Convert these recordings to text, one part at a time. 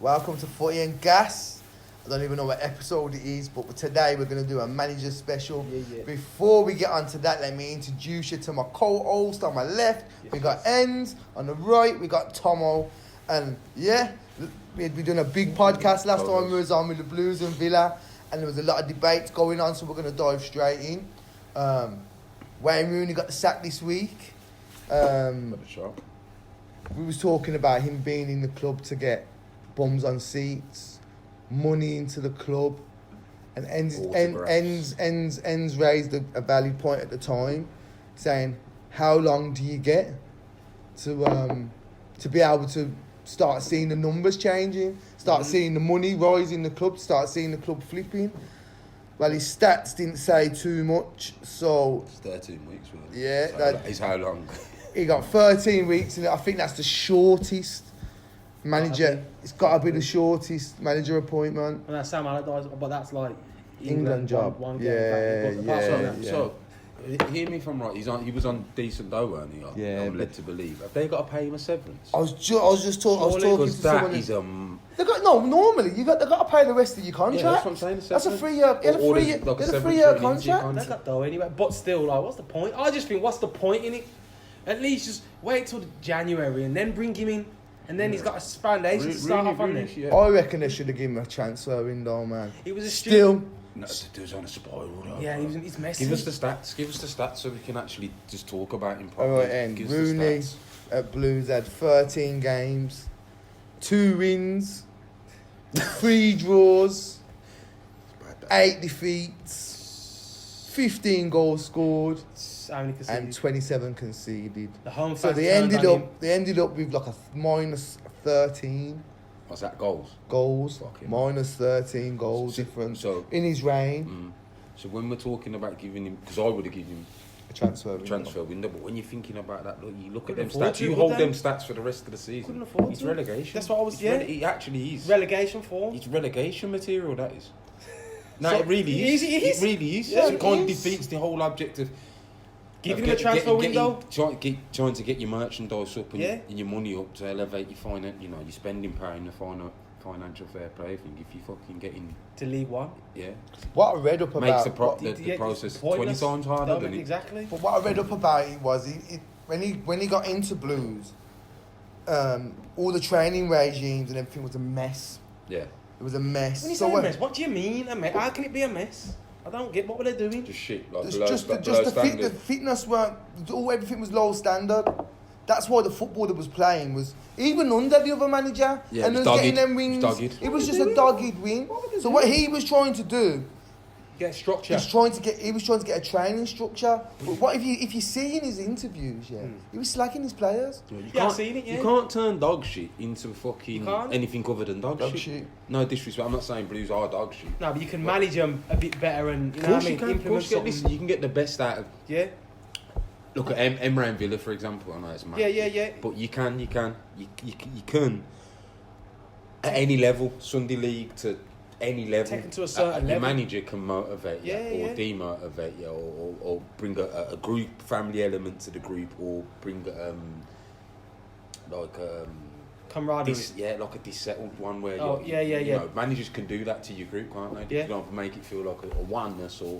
Welcome to Footy and Gas. I don't even know what episode it is, but today we're going to do a manager special. Before we get on to that, let me introduce you to my co-host on my left. We got Enz. On the right, we got Tomo. And we'd be doing a big podcast last time we was on with the Blues and Villa. And there was a lot of debates going on, so we're going to dive straight in. Wayne Rooney got the sack this week. We was talking about him being in the club to get bums on seats, money into the club, and Enz raised a valid point at the time, saying, how long do you get to be able to start seeing the numbers changing, start seeing the money rise in the club, start seeing the club flipping? Well, his stats didn't say too much, so... It's 13 weeks, wasn't it? Yeah. So that is how long? He got 13 weeks, and I think that's the shortest manager. It's got to be the shortest manager appointment. And that's Sam Allardyce, but that's like England job. One game Yeah. So, hear me if I'm right. He was on decent dough, weren't he? Yeah, I'm led to believe. Have they got to pay him a severance? I was just talking to someone. They got normally they got to pay the rest of your contract. Yeah, that's what I'm saying. That's a 3 year. It's a 3 year contract. They got dough anyway, but still, like, what's the point? I just think, what's the point in it? At least just wait till January and then bring him in, and then he's got a foundation to start off on this. I reckon they should have given him a transfer window, man. It was a still. No, it was on a spiral. Yeah, he's messy. Give us the stats so we can actually just talk about him properly. All right, and Rooney at Blues had 13 games, 2 wins, 3 draws, 8 defeats, 15 goals scored, and 27 conceded. The home so they ended up with like a minus 13. What's that, goals? Minus 13 goals difference in his reign. So when we're talking about giving him, because I would have given him a transfer window, but when you're thinking about that, look, you look at them stats. You hold them stats for the rest of the season. Couldn't afford it's to. relegation. That's what I was. It actually is relegation form. It's relegation material. That is. No, So it really is. It really is. Yeah, it kind of defeats the whole object of giving him a transfer window. Trying to get your merchandise up and your money up to elevate your your spending power in the financial fair play thing. If you fucking get in to League One, what I read up about makes the process 20 times harder than it. Exactly. But what I read up about it was when he got into Blues, all the training regimes and everything was a mess. Yeah, it was a mess. When you say a mess, what do you mean a mess? How can it be a mess? I don't get what were they doing. Just shit. The fitness weren't. Everything was low standard. That's why the footballer was playing was even under the other manager, and was getting them wins. It was just a dogged win. So what he was trying to do, get structure. He was trying to get a training structure. But what if you see in his interviews, he was slacking his players. I've seen it. You can't turn dog shit into fucking anything other than dog shit. No disrespect. I'm not saying Blues are dog shit. No, but you can manage them a bit better and implement something. Listen, you can get the best out of. Yeah. Look at Emre and Villa, for example. I know it's mad. Yeah. But you can at any level, Sunday League to any level. Take it to a certain level. Your manager can motivate you or demotivate you, or bring a group family element to the group, or bring camaraderie. Like a dissettled one where managers can do that to your group, can't they? Yeah. You know, make it feel like a oneness or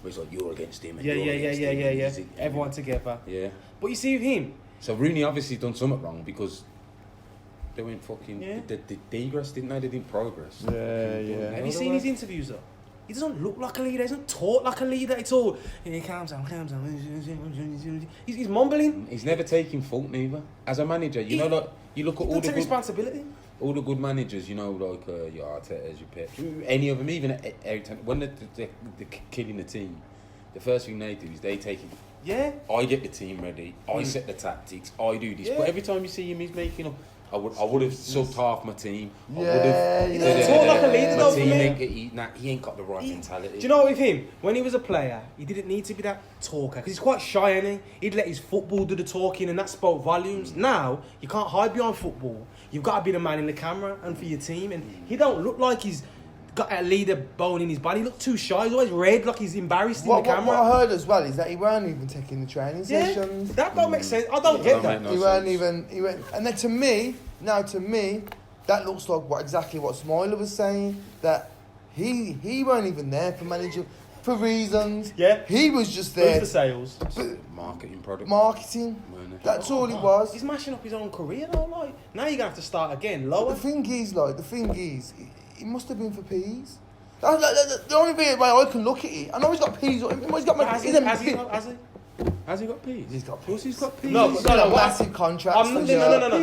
it's like you're against him. And Yeah. Everyone together. Yeah. But you see with him. So Rooney obviously done something wrong because they went fucking. They digress, didn't they? They didn't progress. Yeah. Have you seen his interviews though? He doesn't look like a leader. He doesn't talk like a leader at all. He calms down. He's mumbling. He's never taking fault neither. As a manager, you look at all the responsibility. All the good managers, your Arteta's, your Pep, any of them, even when they're killing the team, the first thing they do is they take it. Yeah. I get the team ready. I set the tactics. I do this. But every time you see him, he's making up. I would have subbed half my team. He doesn't talk like a leader though. He ain't got the right mentality. Do you know with him? When he was a player, he didn't need to be that talker because he's quite shy, isn't he? He'd let his football do the talking, and that spoke volumes. Now you can't hide behind football. You've got to be the man in the camera and for your team. And he don't look like he's got a leader bone in his body. He looked too shy. He's always red, like he's embarrassed in the camera. What I heard as well is that he weren't even taking the training sessions. That don't make sense. I don't get that. He weren't even. And then to me, that looks like exactly what Smiler was saying. That he weren't even there for manager for reasons. Yeah. He was just Who's there. for sales? Marketing product. Marketing. That's all it was. He's mashing up his own career though. Like now you're gonna have to start again lower. The thing is, it must have been for peas. The only way I can look at it, I know he's got peas. He's got Has he got peas? He's got Of course he's got peas. No, He's but no, what- massive contracts. No. Listen, for you don't get what I'm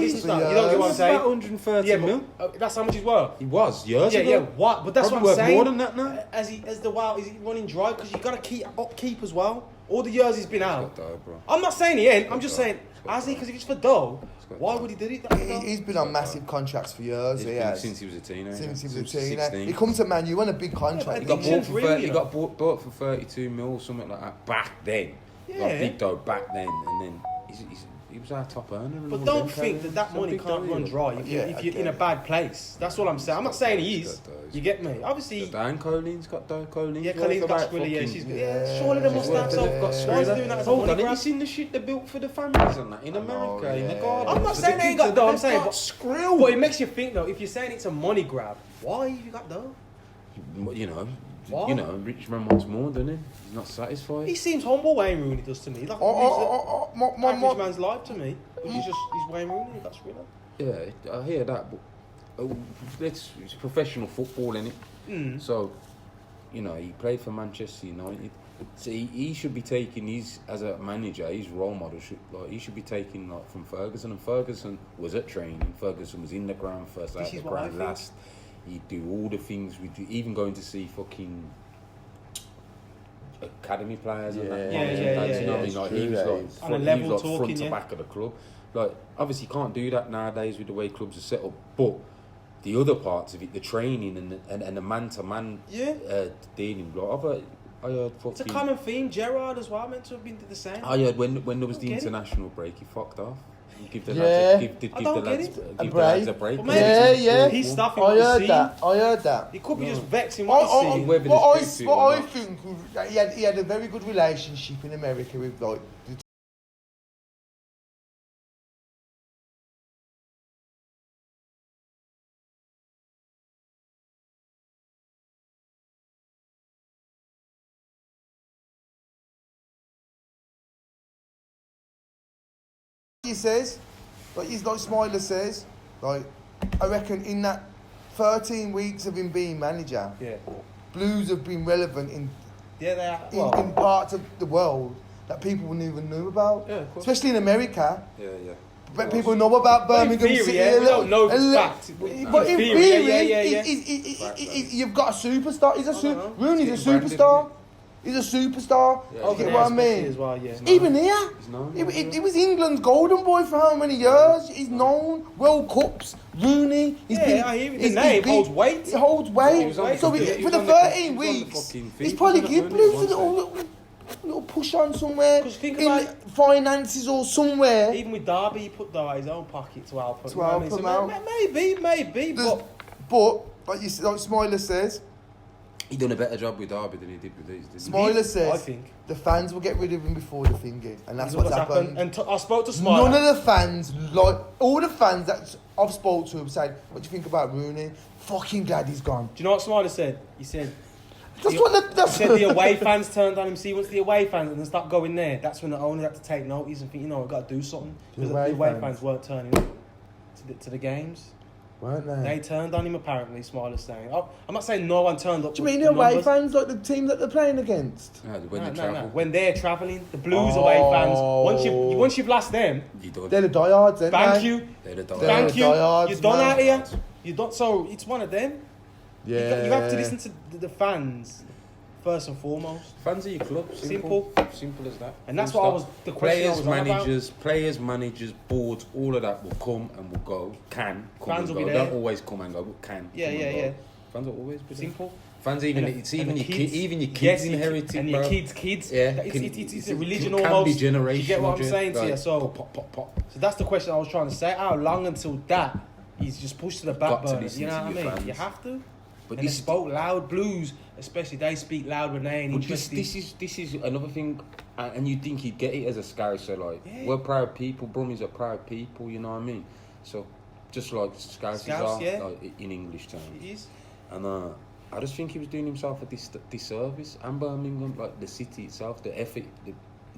years. saying. About 130 mil. That's how much he's worth. He was years Yeah, ago. yeah. What? But that's Probably what I'm worth saying. more than that now. Is he running dry? Because you got to upkeep as well. All the years he's been out. Got dough, bro. I'm not saying he ain't. I'm just dough. saying, got has he? dough. Because if it's for dough, got why dough. would he do it? He's been on massive contracts for years. He's He been has. since he was a teenager. Since he was a Since teenager. 16. He comes to Man U on a big contract. He got Addictions, bought for really, he you got bought for 32 mil or something like that back then. He got Yeah. big dough back then, and then he was our top earner. and But all don't them think carries. that Some money big can't dough, run yeah. dry Yeah, if I you're get in a it. bad place. That's what I'm saying. I'm not saying he is. You get me? Obviously, Dan Colleen's got dough. Colleen's yeah, worth Colleen's got about Skrilla, yeah, fucking- she's good. Yeah. Yeah, surely they must She's have. worth So it. why is he Skrilla. doing that as a Hold money on, have you grab? seen the shit they built for the families and that in I know, America, in the yeah. garden? I'm not For saying the they ain't kids got dough. I'm they've saying, got but skrill. But it makes you think though. If you're saying it's a money grab, why have you got dough? Why? Rich man wants more, doesn't he? He's not satisfied. He seems humble. Wayne Rooney does to me. Like average man's life to me. He's Wayne Rooney. He got Skrilla. Yeah, I hear that, but it's professional football, innit? So, he played for Manchester United. So he should be taking as a manager, his role model he should be taking from Ferguson. And Ferguson was at training. Ferguson was in the ground first, out the ground last. He'd do all the things we do, even going to see fucking academy players and that. You know what I mean? Like, he was On a level front talking, to yeah. back of the club. Like, obviously you can't do that nowadays with the way clubs are set up, but the other parts of it, the training and the man-to-man dealing, like, I heard fucking... It's a common theme. Gerrard as well meant to have been the same. I heard when there was the Don't get it. international break, he fucked off. Give the Yeah. lads I don't get give the lads a break. But maybe he's stuffing I what he's heard seen. that. I heard that. He could be just vexing what he's seeing. Whether What there's truth to it I or not. think he had a very good relationship in America with the he says, like Smiler says, like I reckon in that 13 weeks of him being manager, Yeah. Blues have been relevant in Yeah, they are. in parts of the world that people wouldn't even know about. Yeah, of course. Especially in America. Yeah. But people know about But in Birmingham theory, City. yeah, we don't know if it's a little- fact. But in Theory, theory, yeah. you've got a superstar. He's a I don't know. Rooney's a He's getting branded, superstar. He's a superstar. Yeah, You over get there what I especially mean? as well, yeah. Even here, He's known, he was England's golden boy for how many years? He's known. World Cups, Rooney. He's Yeah, been. I hear it. The he's name been- holds weight. It holds weight. He was on the So fucking- he for was the on the 13 he was on the weeks, fucking he's feet. probably He was give on the Blues a one little push on somewhere. 'Cause think in about- finances or somewhere. Even with Derby, he put dough out his own pocket to help him. To help him out. Maybe, There's- but But like Smiler says, He done a better job with Derby than he did with these, didn't he? Smiler I said think the fans will get rid of him before the thingy, and that's what's what's happened. And I spoke to Smile. None of the fans, like all the fans that I've spoke to, have said, "What do you think about Rooney? Fucking glad he's gone." Do you know what Smiler said? He said. That's He said the what away fans turned on him. See, once the away fans and then start going there, that's when the owner had to take notice and think, we've got to do something. The Because away the away fans. fans weren't turning up to the games. weren't they? They turned on him apparently. Smiler's saying. I'm not saying no one turned up. Do you mean with the away numbers. fans, like the team that they're playing against? No, when No, they no, travel. no. When they're travelling, the Blues away fans. Once you've lost them, You done. They're the diehards, aren't thank they? you, They're the They're thank you. diehards, You're done man. out here. You don't. So it's one of them. Yeah. You have to listen to the fans first and foremost. Fans of your club. Simple. Simple as that. And that's Full what I stop. was. The question I was on about. Players, managers, boards, all of that will come and will go. Can come Fans and will go. be there. Don't always come and go, but can. Yeah, come yeah, and go. yeah. Fans will always be there. Simple. Fans even And it's and even the your kids. even your kids Yes, inherit and it, your bro. kids. Yeah, It's a religion can almost. be generational. You get what I'm saying to like, you? So, pop. so that's the question I was trying to say. How long until that he's just pushed to the back Got to burner? listen You know to what I your mean? fans. You have to. But And they this spoke loud. Blues, especially, they speak loud when they ain't But this, interested. this is another thing, and you'd think he'd get it as a Scouser, like, Yeah. we're proud people, Brummies are proud people, you know what I mean? So, just like Scousers Scouse, are, yeah. like, in English terms. It is. And I just think he was doing himself a disservice. And Birmingham, like the city itself, the effort, the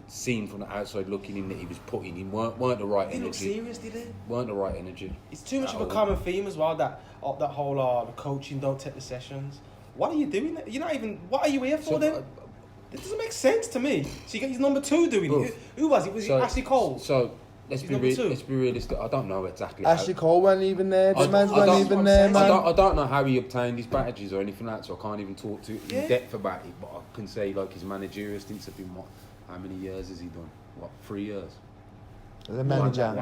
seen from the outside looking in that he was putting in weren't the right He looked energy. serious, did he? Weren't the right energy. It's too much of a common theme as well, that whole the coaching don't take the sessions. What are you doing? You're not even... What are you here for then? It doesn't make sense to me. So you get his number 2 doing it. Who was it? Was it Ashley Cole? So let's be realistic. I don't know exactly. Ashley Cole wasn't even there. I The man's don't- wasn't even there, man. I don't know how he obtained his badges or anything like that, so I can't even talk to in depth about it. But I can say like his managerial stints have been how many years has he done? 3 years? The manager.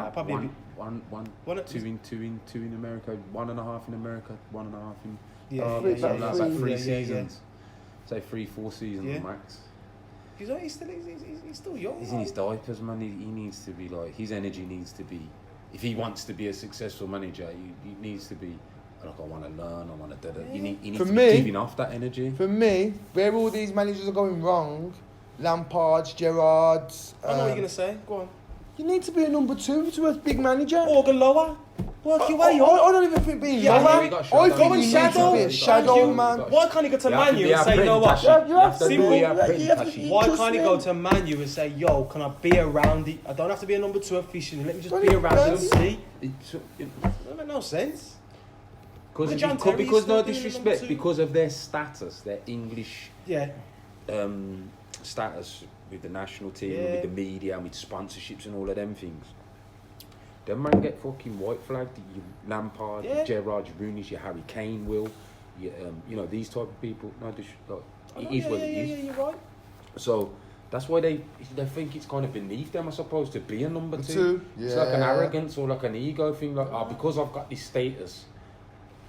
Two in America, 1.5 in America, 1.5 in about like 3 yeah, seasons. Say 3-4 seasons max. He's still young. He's in his diapers, man. He needs to be like, his energy needs to be, if he wants to be a successful manager, he needs to be like, I want to learn, I want to do that. He needs to be giving off that energy. For me, where all these managers are going wrong, Lampard's, Gerrard's... I know what you're going to say. Go on. You need to be a number 2 to a big manager. Or go lower. Work your way I up. don't even think being Yeah, lower. you got I shadow. think you need Shadow. to be a shadow, man. Why can't he go to You have Man to U be and say, you know what? You have to Simple. be. Why Why can't he go to Man U and say, yo, can I be around it? I don't have to be a number 2 officially. Let me just be around it and see. That makes no sense. Because no disrespect, because of their status, their English status with the national team, and with the media, and with sponsorships and all of them things. Them man get fucking white flagged. Your Lampard, your Gerrard, your Rooney, your Harry Kane will. You know, these type of people. No, it is what it is. Yeah, you're right. So that's why they think it's kind of beneath them, I suppose, to be a number 2. Two, It's like an arrogance or like an ego thing, like, because I've got this status.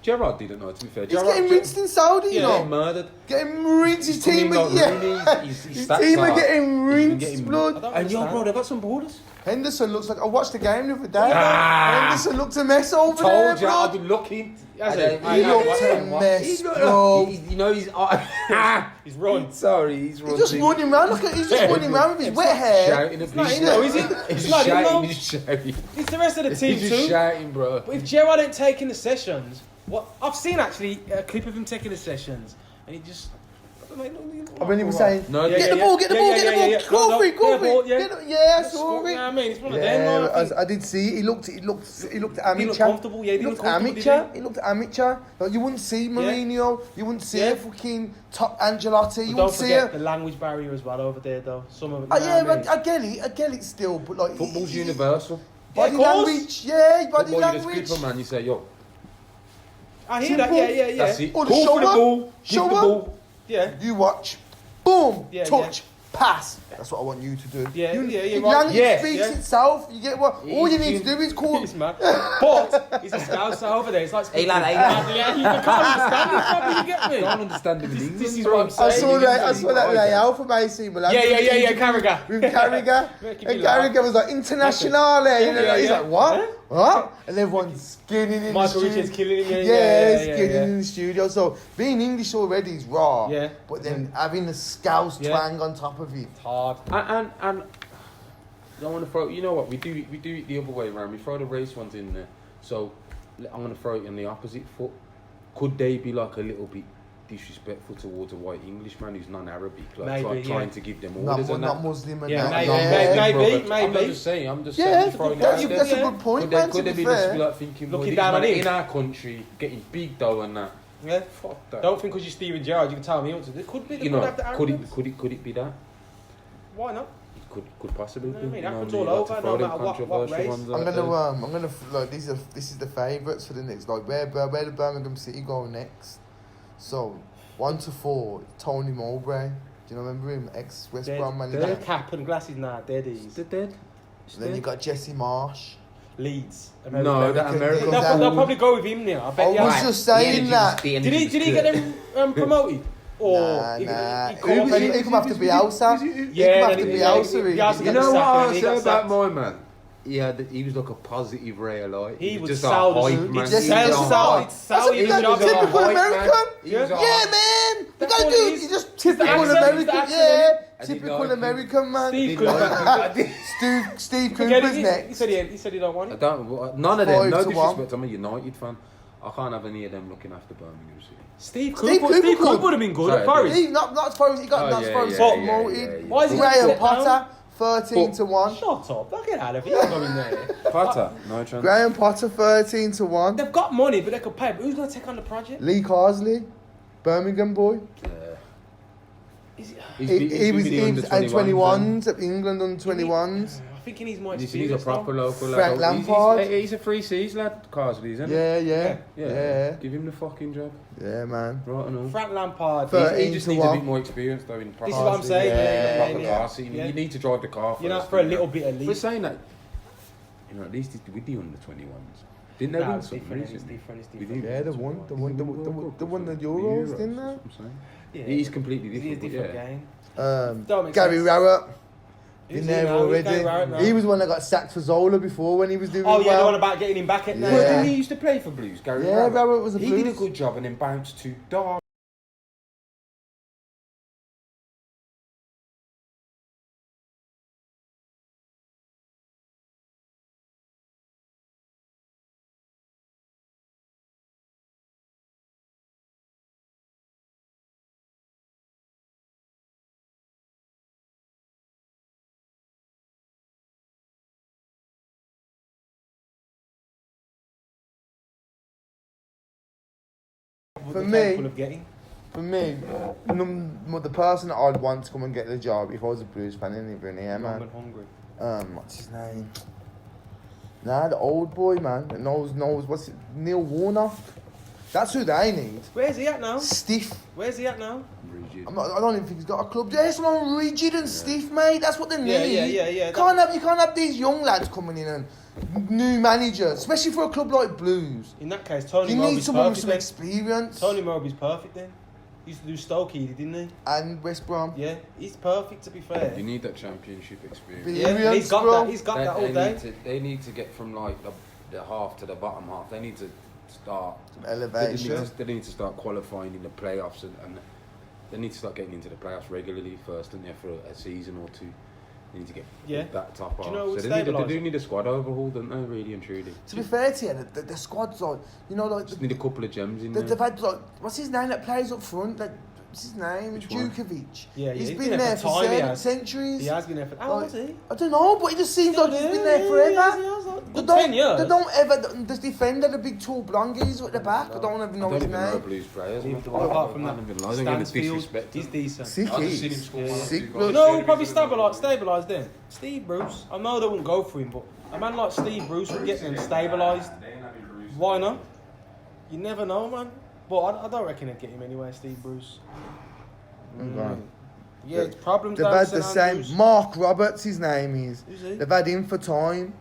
Gerrard didn't know, to be fair. He's getting rinsed in Saudi, you know. Getting murdered. Getting rinsed. His team are His getting rinsed, blood. And bro, they've got some borders. Henderson looks like... I watched the game the other day. Henderson looked a mess over there, Told you, blood. I've been looking. He looked a mess, bro. You know, he's run. Sorry, he's running. He's just running around. He's just running around with his wet hair. Shouting at not people. him though, is it? He's It's not him though. He's shouting. It's the rest of the team He's just too. shouting, bro. But if Gerrard ain't taking the sessions, what I've seen actually a clip of him taking the sessions, and he just. I mean, he was saying, No, get the ball, go for it. I saw it. Yeah, I mean, it's one of them. Yeah, I did see it. He looked amateur. He looked comfortable, yeah, He looked amateur. Like, you wouldn't see Mourinho. You wouldn't see a fucking top Angelotti. You Don't wouldn't see forget it. the language barrier as well over there, though. Some of it. I get it still, but like Football's universal. Body Yeah, of course. language, body Football, you just language. grip a man, you say, yo. I hear that. Yeah. That's it. Or the Call for the show ball. up. Give the ball. Yeah. You watch, boom, Yeah, touch, pass. That's what I want you to do. Yeah, The right. language Yeah, speaks yeah. itself. You get what? All you need to do is call. It's mad. But he's a scouser over there. It's like Hey, lad. Yeah, you can't understand it, probably, you get me? I don't understand him in England. This is what I'm I saying. saw that layout for Macy. Yeah, Carragher. With Carragher. Making And me laugh. Carragher was like, internationale. You know, Yeah, he's yeah. like, what? What? And everyone's skinning in Michael the Richards studio. killing him. Skinning in the studio. So being English already is raw. Yeah. But then having the Scouse twang on top of it. It's hard. And I don't want to throw. You know what? We do it the other way around. We throw the race ones in there. So I'm going to throw it on the opposite foot. Could they be like a little bit disrespectful towards a white Englishman who's non-Arabic, like Maybe, trying to give them orders and Not that? Muslim and Yeah, that. maybe. I'm not just saying. I'm just Yeah, saying. Throwing it out there. that's a good point, man. Could To they be be just fair. be like thinking, Looking well, down on him? in our country, getting big dough and that? Yeah. Fuck that. Don't think because you're Steven Gerrard, you can tell me what to do. It could be. They You could know, have the could arrogance. it be that? Why not? It could possibly You know what I be. mean? You know Happens what I mean? all Like to over, throw no them matter what controversial race. ones I'm out gonna there. like this is the favourites for the next, like where the Birmingham City go next. So 1 to 4, Tony Mowbray. Do you remember him? Ex West Brom manager. Dead cap and glasses now. Dead is. They're dead. Then you got Jesse Marsh. Leeds. No, that American. They'll They'll probably go with him now. I bet. I Yeah. was just saying that. Did he get him promoted? Or Nah. he Who was cooperated? he come after Bielsa? He come after Bielsa. Bielsa You know what I He say got about sacked. my man? He was like a positive ray of light. He was just sour a as hype soon. man. He just He was a sour. hype. It's sour. He was That's a a typical hype, American. He was a Yeah, hype. man. You That's don't what do it it. is. You just It's the typical accent, American. it's the accent, Yeah, I did typical like it. American man. Steve Cooper. Steve Forget Cooper's it. next. He said he don't want I it. don't. None of them. 5 No to 1. disrespect. I'm a United fan. I can't have any of them looking after Birmingham City. Steve Steve Cooper Cooper would have been good Sorry, at Forest. He, not as far as he got. Oh, Not as yeah, far as yeah, he yeah, promoted. yeah. Why is he Graham step down? Potter, 13 to 1. Shut up! Don't get out of here. You're going there. Potter, no chance. Graham Potter, 13 to 1. They've got money, but they could pay. But who's going to take on the project? Lee Carsley, Birmingham boy. Is it, He was in 21s at England on 21s. I think he needs more He's experience. a proper local Frank lad. Lampard. He's a free seas lad, Carsley, isn't he? Yeah. Give him the fucking job. Yeah, man. Right and all. Frank Lampard. But- He just 13 to needs a 1. bit more experience though in This is what I'm saying. Yeah, proper yeah. car seat. Yeah. You need to drive the car first. You know, for a little bit at We're least. saying that, you know, at least with the under 21s. Didn't they No, win it's something different. It's recently? different. It's We different. did. Yeah, they won the Euros, didn't they? That's what I'm saying. Yeah. He's completely It's a different. different Yeah. game. Don't make Gary sense. Rowett. Who's Been he there now? Who's already. Gary Rowett now? He was the one that got sacked for Zola before when he was doing Oh yeah, the well. one about getting him back at now. Yeah. Well, didn't he used to play for Blues? Gary Yeah, Rowett? Rowett was a He did a Blues. good job and then bounced to Derby. For They're me- capable of getting. For me, the person that I'd want to come and get the job if I was a Blues fan, isn't it, Bruni? Yeah, Young man. and hungry. What's his name? Nah, the old boy, man. That knows, what's it? Neil Warnock. That's who they need. Where's he at now? Stiff. Where's he at now? Rigid. I don't even think he's got a club. There's someone rigid and stiff, mate. That's what they need. Yeah. You can't have these young lads coming in and new managers, especially for a club like Blues. In that case, Tony You need Mowbray's someone with perfect some then. experience. Tony Mowbray's perfect then. He used to do Stoke, didn't he? And West Brom. Yeah, he's perfect to be fair. You need that championship experience. Be- Yeah, and he's got bro. that. He's got that all day. They need to get from like the half to the bottom half. They need to start Some elevation. They need to start qualifying in the playoffs and they need to start getting into the playoffs regularly first, don't they, for a season or two. They need to get that top Do half. you know what's so they stabilising? do need a squad overhaul, don't they, really and truly? To be fair to you, the squad's like, you know, like Just need a couple of gems in they've there. had like, what's his name that plays up front? Like, what's his name? Which one? Djukovic. Yeah, he's he's been there for time, he has. centuries. He has been there for. How old is he? I don't know, but it just seems like he's been there He forever. has, They Good 10 years. They don't ever. The defender, the big tall blonde geezer at the back. I don't even know I his don't even know name. Blues players. Neither man. do I, apart from I that. don't even know. I don't get the Stansfield, disrespect. he's decent. Sick I just seen him is. score one or Sick two bloke. goals. You know who probably stabilised them? Steve Bruce. I know they wouldn't go for him, but a man like Steve Bruce would get them stabilised. Why not? You never know, man. But I don't reckon they'd get him anyway, Steve Bruce. Okay. Yeah, it's problems They've down had St the same. Andrews. Mark Roberts, his name is. Who's he? They've had him for time.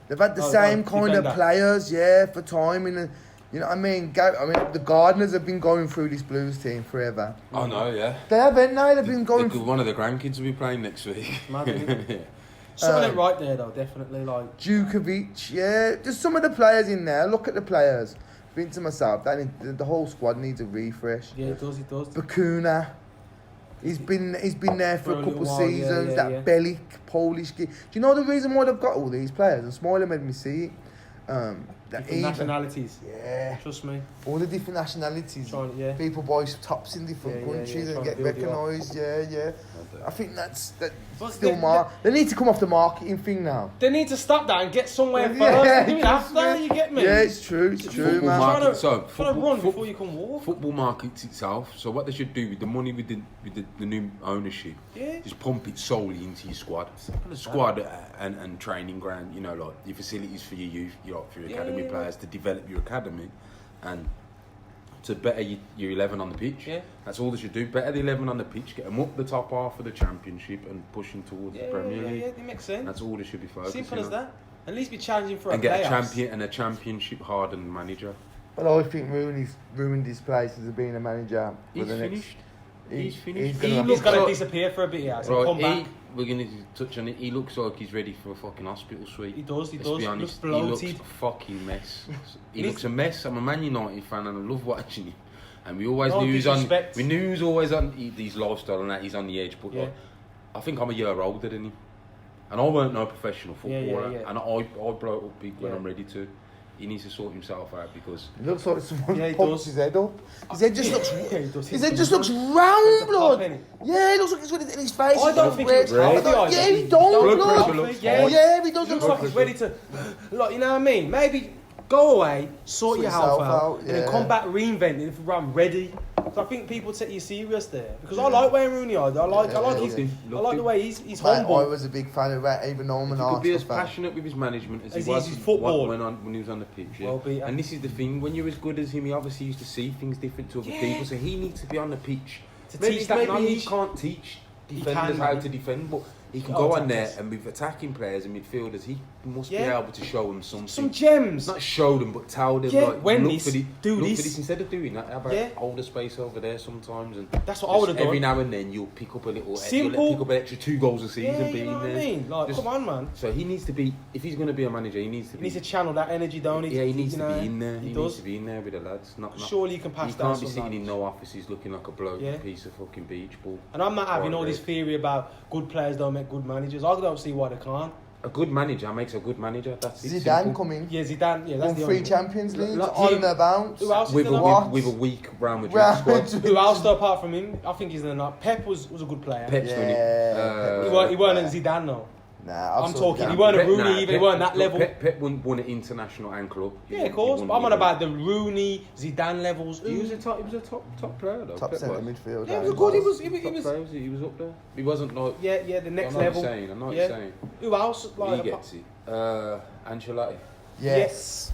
They've had the Oh, same no, kind of defender. players, for time. You know what I mean? The Gardeners have been going through this Blues team forever. Oh no, yeah. They haven't, no. They've been going. One of the grandkids will be playing next week. Mad, isn't it? Something right there, though, definitely. Like, Djukovic, just some of the players in there. Look at the players. Think to myself, the whole squad needs a refresh. yeah, it does. Bakuna, he's been there for a couple little while, seasons. yeah. That Bellic, Polish kid. Do you know the reason why they've got all these players? And Smiler made me see it. That Different nationalities. Yeah, Trust me. all the different nationalities. Yeah. People buy tops in different Yeah, countries and trying get to build you up. recognised. Yeah. I think that's But still they need to come off the marketing thing now. They need to stop that and get somewhere first. Yeah, Do it after, you get me? Yeah, it's true, Football man. market. Trying to run before you can walk. Football markets itself. So what they should do with the money with the new ownership, Yeah. just pump it solely into your squad, and training ground. You know, like your facilities for your youth, for your academy players to develop your academy, and to better your 11 on the pitch. Yeah. That's all they should do. Better the 11 on the pitch, get them up the top half of the championship and pushing towards the Premier League. Yeah, it makes sense. That's all they should be focusing Simple as on. that. At least be challenging for And a get playoffs. a championship hardened manager. But I think Rooney's ruined his place as being a manager. He's for the finished. He's finished. He's going to disappear for a bit, yeah. So come back. We're going to touch on it. He looks like he's ready for a fucking hospital suite. He does. Let's be honest. He looks a fucking mess. He looks a mess. I'm a Man United fan and I love watching him. And we always knew he was always on these lifestyle and that he's on the edge. But like, I think I'm a year older than him. And I weren't no professional footballer. And I blow it up big when I'm ready to. He needs to sort himself out because it looks like someone pops his head up. His head just looks. His head just looks round, blood. Yeah, it looks like it's got it in his face. I don't think it's red. Yeah, he don't, blood. Yeah, he does. Looks like he's ready to, like, you know what I mean? Maybe go away, sort your health out, and then come back, reinvent it if I'm ready. So I think people take you serious there because I like Wayne Rooney. I like the way he's humble. I was a big fan of that, even though I'm an Arsenal fan. He could be as passionate with his management as he was when he was on the pitch. Yeah. And this is the thing: when you're as good as him, he obviously used to see things different to other people. So he needs to be on the pitch to teach that knowledge. He can't teach defenders how to defend, but he can go on there and with attacking players and midfielders, he must be able to show them something. Some gems. Not show them, but tell them. Yeah, like, when look this, for do look this. For this instead of doing that. How about hold the space over there sometimes, and that's what I would have done. Every now and then you'll pick up a little. Simple. You'll pick up an extra 2 goals a season. Yeah, you know what I mean? Like, come on, man. So he needs to be. If he's going to be a manager, he needs to be. He needs to channel that energy, don't he? Yeah, he needs to be in there. He needs to be in there with the lads. Surely you can pass that. He can't be sitting in no offices looking like a bloke piece of fucking beach ball. And I'm not having all this theory about good players don't make good managers. I don't see why they can't. A good manager makes a good manager. That's it. Zidane coming. Yeah, Zidane. Yeah, that's the 3 Champions Leagues on their bounce. Who else with a weak Real Madrid squad. Who else though, apart from him? I think he's in the Pep was a good player. Pep's done it. He weren't a Zidane though. Nah, I'm talking. He weren't a Rooney either. He weren't that level. Pep won an international and club. Yeah, of course. But I'm on about the Rooney, Zidane levels. He was a top player though. Top centre midfielder. Yeah, he was good. He was up there. He wasn't like. Yeah, the next level. I know what you're saying. Who else? Like, he gets it. Ancelotti. Yes.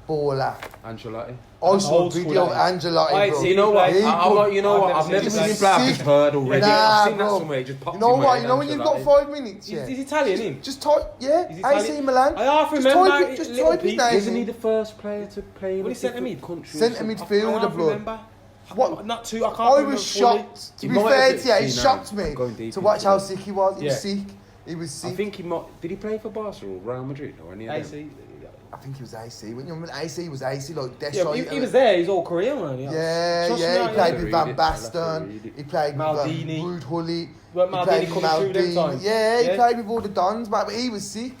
Baller. Ancelotti. Also, video of Ancelotti, bro. You know what? I've never seen him play. I've just heard already. I've seen that somewhere. It just popped in my head. You know what? You know when you've got 5 minutes? Yeah. He's Italian, isn't he? Just type, AC Milan. I half remember. Just type his name. Isn't he the first player to play in a different country? Centre midfielder, bro. What? Not two. I can't. I was shocked. To be fair to you, it shocked me to watch how sick he was. He was sick. He was sick. I think he might. Did he play for Barcelona or Real Madrid or any of them? I think he was AC. When you remember AC, he was AC like Deschamps. Yeah, he was there. He's all Korean, man. Yeah. He played with Van Basten. He played with Ruud Gullit. He played with Maldini. Yeah, he played with all the Dons, but he was sick.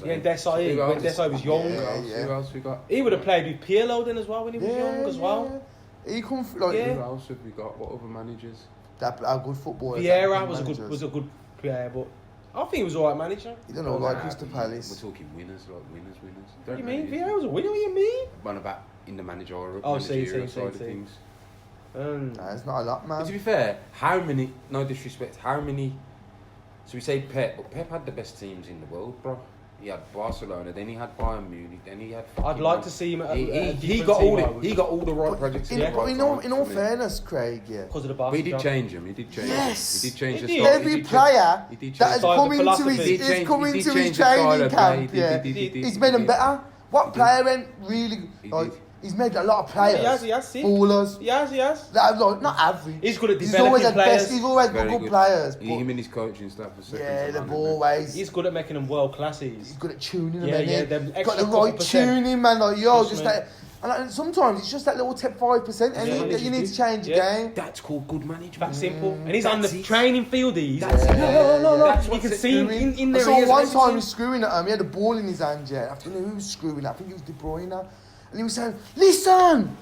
Yeah, Desai. When Desai was young. Who else we got? He would have played with Pirlo then as well when he was young as well. He come like. Who else have we got? What other managers? That a good footballer. Vieira was a good player, but. I think he was alright manager. You don't know, like Crystal Palace. We're talking winners. What do you mean? Vieira was a winner, what do you mean? One about in the managerial side of things. Nah, it's not a lot, man. But to be fair, no disrespect, how many... So we say Pep, but Pep had the best teams in the world, bro. He had Barcelona, then he had Bayern Munich, then he had... I'd like to see him at he got all the right projects. But in all fairness, Craig, because of the Barcelona. But he did change him. Yes. He did change the style. Every player that has come into his training camp, he's made them better. What player went really... He's made a lot of players. He has. Ballers. He has. That are not average. He's good at developing players. He's always got good players. Him and his coaching staff for seconds. Yeah, they've always. He's good at making them world classes. He's good at tuning them. Yeah, got the right tuning, man. Like just that. And sometimes it's just that little 5% that you need to change the game. That's called good management. That's simple. And he's on the training field. No. You can see him in there. I saw one time he's screwing at him. He had a ball in his hand. I don't know who was screwing. I think it was De Bruyne. And he was saying, listen,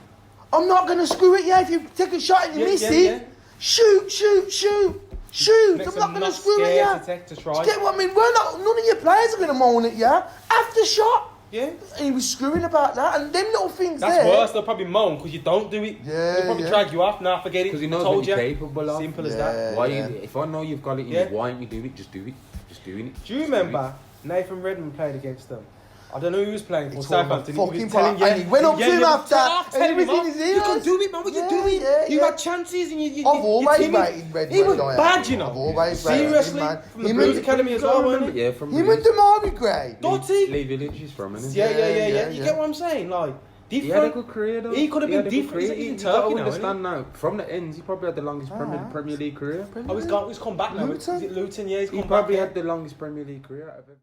I'm not going to screw it yet. If you take a shot and you miss it, shoot. I'm not going to screw it yet. Do you get what I mean? None of your players are going to moan at you after shot. Yeah. And he was screwing about that. And them little things That's worse. They'll probably moan because you don't do it. Yeah, They'll probably drag you off. Nah, forget it. Because he knows what you're capable of. Simple as that. If I know you've got it in you, why don't you do it? Just do it. Just doing it. Do you remember Nathan Redmond played against them? I don't know who was playing for Southampton. He went up to him after. And he was in his ears. You can do it, man. What you doing? You had chances and you. I've always rated Redmond. He was bad, you know. I've always rated him, seriously, man. from the Blues Academy as well, wasn't he? Yeah, from him and Damari Gray. Dotty. Lee Village is from, isn't he? Yeah. You get what I'm saying? Like, different. He had a good career though. He could have been had a good different. career. He's in You got Turkey to now, understand now. From the ends, he probably had the longest Premier League career. Oh, he's come back now. Luton? Is it Luton? Yeah, he's He come back. probably Yeah. had the longest Premier League career out of everyone.